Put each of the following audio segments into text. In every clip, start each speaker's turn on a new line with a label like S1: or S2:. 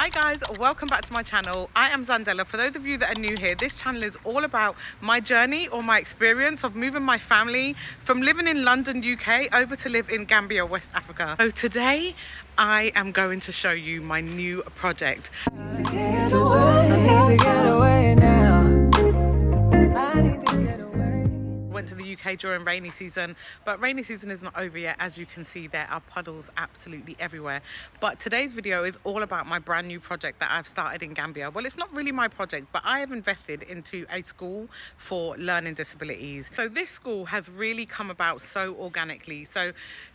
S1: Hi guys, welcome back to my channel. I am Zandela. For those of you that are new here, this channel is all about my journey or my experience of moving my family from living in London, UK, over to live in Gambia, West Africa. So today I am going to show you my new project. Went to the UK during rainy season, but rainy season is not over yet. As you can see, there are puddles absolutely everywhere. But today's video is all about my brand new project that I've started in Gambia. Well, it's not really my project, but I have invested into a school for learning disabilities. So this school has really come about so organically. So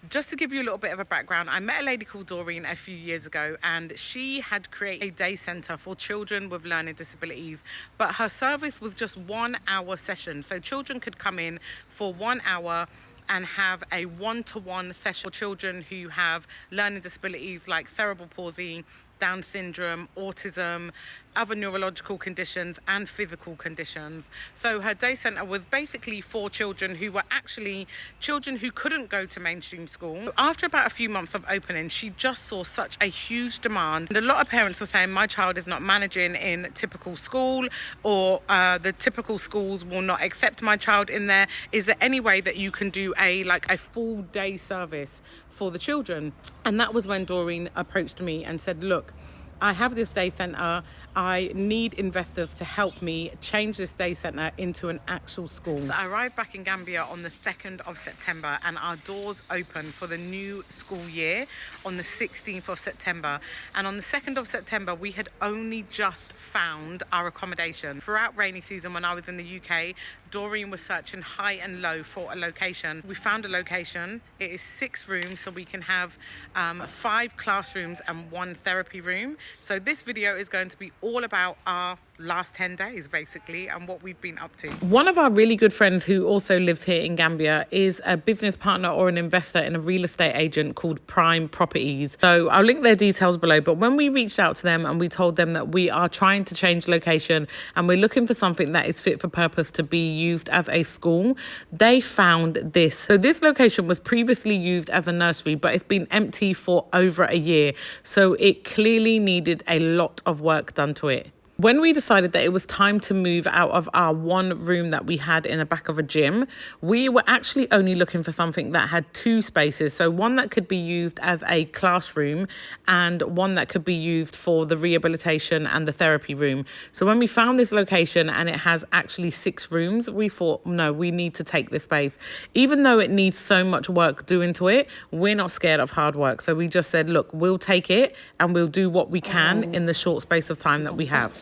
S1: just to give you a little bit of a background, I met a lady called Doreen a few years ago, and she had created a day center for children with learning disabilities, but her service was just 1 hour session. So children could come in for 1 hour and have a one-to-one session for children who have learning disabilities like cerebral palsy, Down syndrome, autism, other neurological conditions and physical conditions. So her day centre was basically for children who were actually children who couldn't go to mainstream school. After about a few months of opening, she just saw such a huge demand. And a lot of parents were saying, my child is not managing in typical school, or the typical schools will not accept my child in there. Is there any way that you can do a full day service for the children? And that was when Doreen approached me and said, look, I have this day centre. I need investors to help me change this day centre into an actual school. So I arrived back in Gambia on the 2nd of September, and our doors opened for the new school year on the 16th of September. And on the 2nd of September, we had only just found our accommodation. Throughout rainy season, when I was in the UK, Doreen was searching high and low for a location. We found a location. It is 6 rooms, so we can have 5 classrooms and 1 therapy room. So this video is going to be all about our last 10 days basically and what we've been up to. One of our really good friends who also lives here in Gambia is a business partner or an investor in a real estate agent called Prime Properties. So I'll link their details below. But when we reached out to them and we told them that we are trying to change location and we're looking for something that is fit for purpose to be used as a school, they found this. So this location was previously used as a nursery, but it's been empty for over a year. So it clearly needed a lot of work done to it. When we decided that it was time to move out of our 1 room that we had in the back of a gym, we were actually only looking for something that had 2 spaces. So one that could be used as a classroom and one that could be used for the rehabilitation and the therapy room. So when we found this location and it has actually 6 rooms, we thought, no, we need to take this space. Even though it needs so much work doing to it, we're not scared of hard work. So we just said, look, we'll take it and we'll do what we can in the short space of time that we have.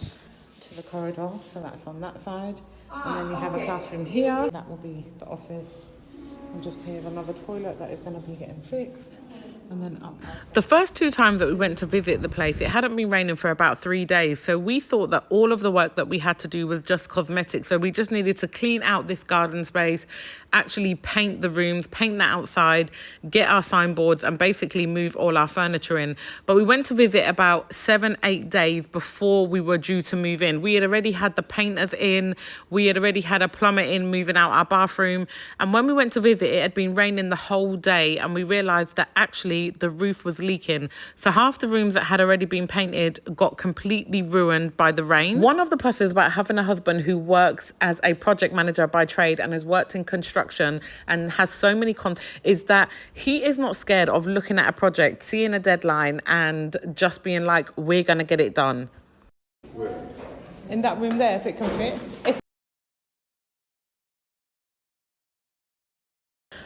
S1: To the corridor, so that's on that side, and then you have a classroom here. That will be the office, and just here another toilet that is going to be getting fixed. And then up. The first 2 times that we went to visit the place, it hadn't been raining for about 3 days. So we thought that all of the work that we had to do was just cosmetic. So we just needed to clean out this garden space, actually paint the rooms, paint that outside, get our signboards and basically move all our furniture in. But we went to visit about 7-8 days before we were due to move in. We had already had the painters in. We had already had a plumber in moving out our bathroom. And when we went to visit, it had been raining the whole day. And we realized that actually the roof was leaking. So half the rooms that had already been painted got completely ruined by the rain. One of the pluses about having a husband who works as a project manager by trade and has worked in construction and has so many contacts is that he is not scared of looking at a project, seeing a deadline and just being like, we're going to get it done.
S2: Where?
S1: In that room there, if it can fit.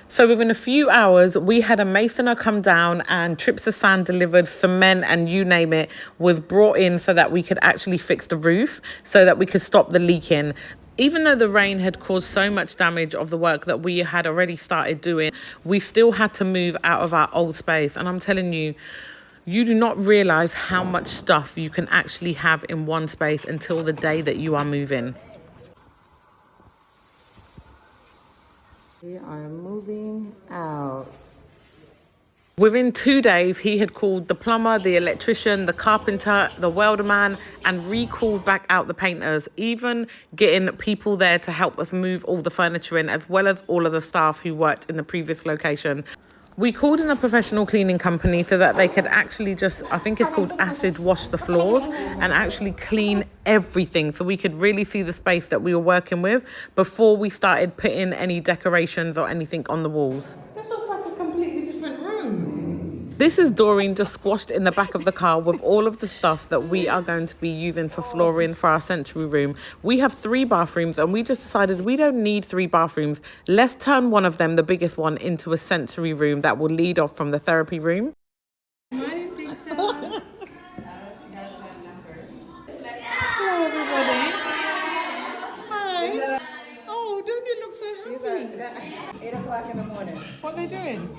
S1: So within a few hours, we had a masoner come down and trips of sand delivered, cement and you name it was brought in so that we could actually fix the roof so that we could stop the leaking. Even though the rain had caused so much damage of the work that we had already started doing, we still had to move out of our old space. And I'm telling you, you do not realize how much stuff you can actually have in one space until the day that you are moving. We are moving out. Within 2 days, he had called the plumber, the electrician, the carpenter, the welder man, and recalled back out the painters, even getting people there to help us move all the furniture in, as well as all of the staff who worked in the previous location. We called in a professional cleaning company so that they could actually just, I think it's called acid wash the floors and actually clean everything so we could really see the space that we were working with before we started putting any decorations or anything on the walls. This looks like a completely different room. This is Doreen just squashed in the back of the car with all of the stuff that we are going to be using for flooring for our sensory room. We have 3 bathrooms and we just decided we don't need 3 bathrooms. Let's turn one of them, the biggest one, into a sensory room that will lead off from the therapy room. Morning, Hello, everybody. Hi. Oh, don't you look so happy?
S2: 8 o'clock in the morning.
S1: What are they doing?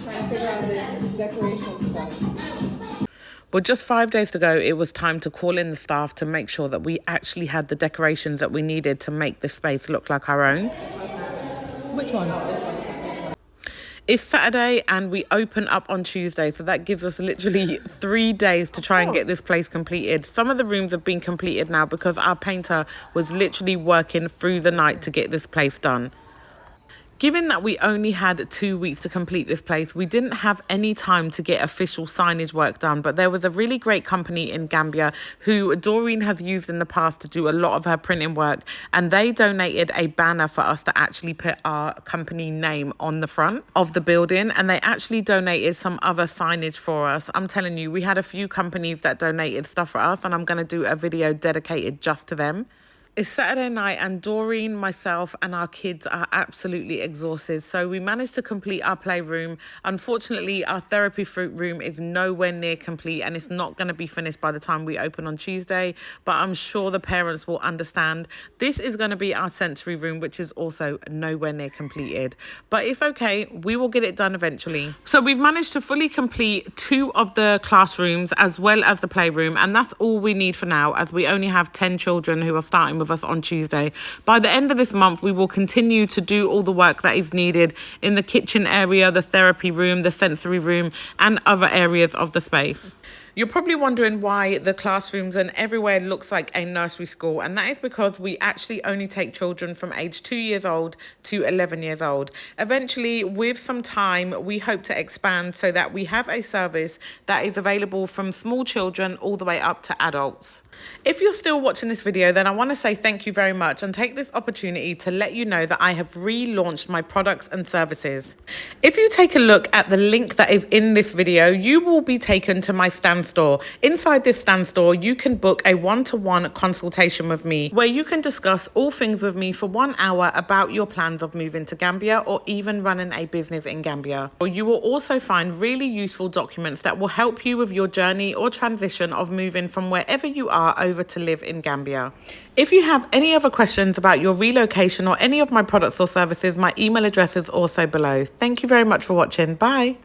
S2: Trying to figure out the decoration stuff.
S1: Well, just 5 days to go, it was time to call in the staff to make sure that we actually had the decorations that we needed to make the space look like our own.
S2: Which one?
S1: It's Saturday and we open up on Tuesday, so that gives us literally 3 days to try and get this place completed. Some of the rooms have been completed now because our painter was literally working through the night to get this place done. Given that we only had 2 weeks to complete this place, we didn't have any time to get official signage work done, but there was a really great company in Gambia who Doreen has used in the past to do a lot of her printing work, and they donated a banner for us to actually put our company name on the front of the building, and they actually donated some other signage for us. I'm telling you, we had a few companies that donated stuff for us, and I'm going to do a video dedicated just to them. It's Saturday night and Doreen, myself and our kids are absolutely exhausted. So we managed to complete our playroom. Unfortunately, our therapy fruit room is nowhere near complete and it's not going to be finished by the time we open on Tuesday. But I'm sure the parents will understand. This is going to be our sensory room, which is also nowhere near completed. But it's okay. We will get it done eventually. So we've managed to fully complete 2 of the classrooms as well as the playroom. And that's all we need for now, as we only have 10 children who are starting with us on Tuesday. By the end of this month, we will continue to do all the work that is needed in the kitchen area, the therapy room, the sensory room, and other areas of the space. You're probably wondering why the classrooms and everywhere looks like a nursery school, and that is because we actually only take children from age 2 years old to 11 years old. Eventually, with some time, we hope to expand so that we have a service that is available from small children all the way up to adults. If you're still watching this video, then I want to say thank you very much and take this opportunity to let you know that I have relaunched my products and services. If you take a look at the link that is in this video, you will be taken to my stand store. Inside this stand store, you can book a one-to-one consultation with me where you can discuss all things with me for 1 hour about your plans of moving to Gambia or even running a business in Gambia. Or you will also find really useful documents that will help you with your journey or transition of moving from wherever you are over to live in Gambia. If you have any other questions about your relocation or any of my products or services, my email address is also below. Thank you very much for watching. Bye.